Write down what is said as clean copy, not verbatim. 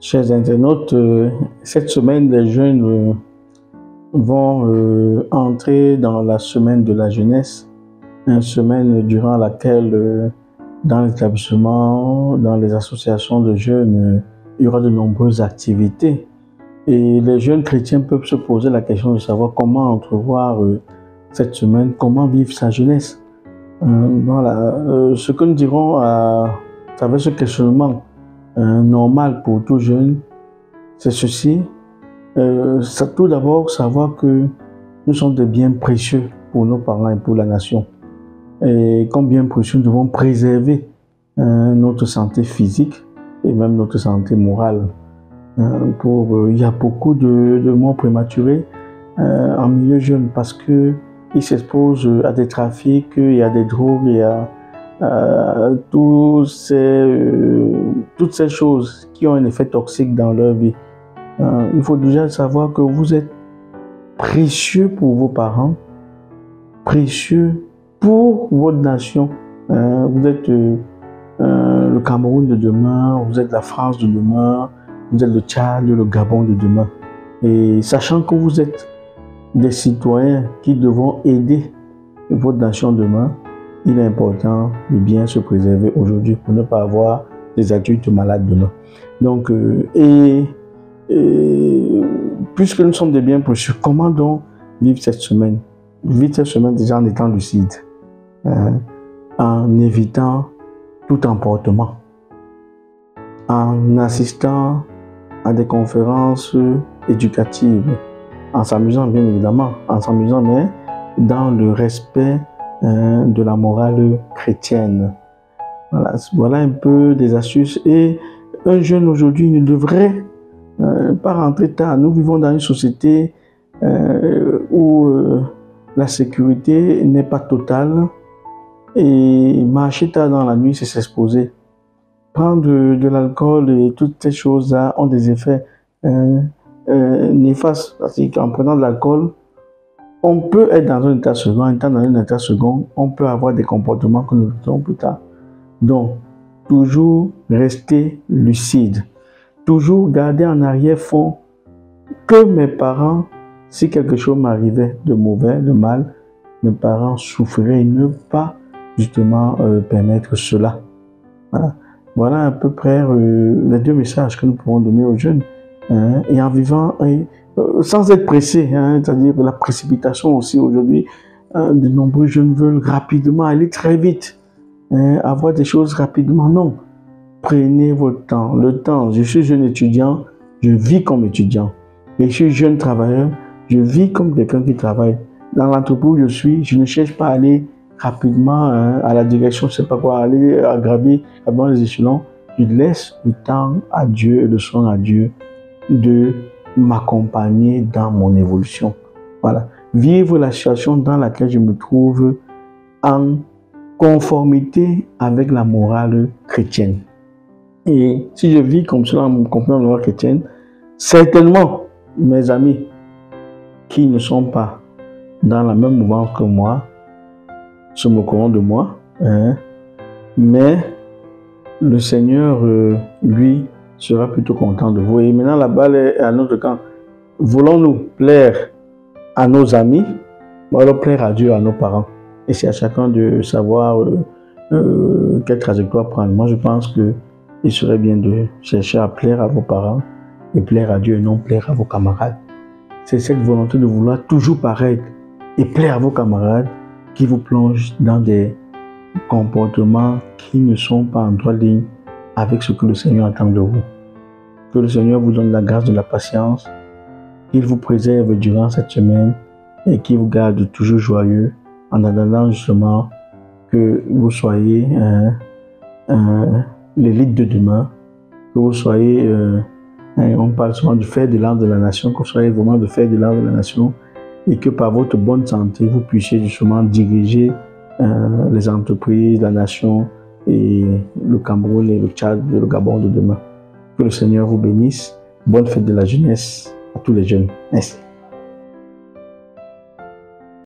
Chers internautes, cette semaine, les jeunes vont entrer dans la semaine de la jeunesse, une semaine durant laquelle, dans l'établissement, dans les associations de jeunes, il y aura de nombreuses activités. Et les jeunes chrétiens peuvent se poser la question de savoir comment entrevoir cette semaine, comment vivre sa jeunesse. Ce que nous dirons à travers ce questionnement normal pour tout jeune, c'est ceci. Tout d'abord, savoir que nous sommes des biens précieux pour nos parents et pour la nation. Et comme biens précieux, nous devons préserver notre santé physique et même notre santé morale. Il y a beaucoup de morts prématurés en milieu jeune parce qu'ils s'exposent à des trafics, il y a des drogues, il y a toutes ces choses qui ont un effet toxique dans leur vie. Il faut déjà savoir que vous êtes précieux pour vos parents, précieux pour votre nation. Vous êtes le Cameroun de demain, vous êtes la France de demain, vous êtes le Tchad, le Gabon de demain. Et sachant que vous êtes des citoyens qui devront aider votre nation demain, il est important de bien se préserver aujourd'hui pour ne pas avoir des adultes malades demain. Donc, puisque nous sommes des biens précieux, comment donc vivre cette semaine? Vivre cette semaine déjà en étant lucide, en évitant tout emportement, en assistant à des conférences éducatives, en s'amusant bien évidemment, mais dans le respect de la morale chrétienne. Voilà un peu des astuces. Et un jeune aujourd'hui ne devrait pas rentrer tard. Nous vivons dans une société où la sécurité n'est pas totale et marcher tard dans la nuit, c'est s'exposer. Prendre de l'alcool et toutes ces choses-là ont des effets néfastes. Parce qu'en prenant de l'alcool, on peut être dans un état second, étant dans un état second, on peut avoir des comportements que nous verrons plus tard. Donc, toujours rester lucide, toujours garder en arrière-fond que mes parents, si quelque chose m'arrivait de mauvais, de mal, mes parents souffriraient et ne pas justement permettre cela. Voilà à peu près les deux messages que nous pouvons donner aux jeunes. Et en vivant, sans être pressé, c'est-à-dire la précipitation aussi aujourd'hui, de nombreux jeunes veulent rapidement aller très vite, avoir des choses rapidement. Non, prenez votre temps. Le temps, je suis jeune étudiant, je vis comme étudiant. Et je suis jeune travailleur, je vis comme quelqu'un qui travaille. Dans l'entreprise où je suis, je ne cherche pas à aller rapidement à la direction, je ne sais pas quoi, aller à gravir dans les échelons. Je laisse le temps à Dieu et le soin à Dieu de m'accompagner dans mon évolution. Voilà. Vivre la situation dans laquelle je me trouve en conformité avec la morale chrétienne. Et si je vis comme cela en conformité avec la morale chrétienne, certainement mes amis qui ne sont pas dans la même mouvance que moi se moqueront de moi, mais le Seigneur, lui, sera plutôt content de vous. Et maintenant, la balle est à notre camp. Voulons-nous plaire à nos amis ou alors plaire à Dieu, à nos parents? Et c'est à chacun de savoir quelle trajectoire prendre. Moi, je pense qu'il serait bien de chercher à plaire à vos parents et plaire à Dieu et non plaire à vos camarades. C'est cette volonté de vouloir toujours paraître et plaire à vos camarades qui vous plonge dans des comportements qui ne sont pas en droite ligne avec ce que le Seigneur attend de vous. Que le Seigneur vous donne la grâce de la patience, qu'il vous préserve durant cette semaine et qu'il vous garde toujours joyeux en attendant justement que vous soyez l'élite de demain, que vous soyez, on parle souvent du fer de lance de la nation, que vous soyez vraiment le fer de lance de la nation et que par votre bonne santé, vous puissiez justement diriger les entreprises, la nation et le Cameroun et le Tchad, le Gabon de demain. Que le Seigneur vous bénisse. Bonne fête de la jeunesse à tous les jeunes. Merci.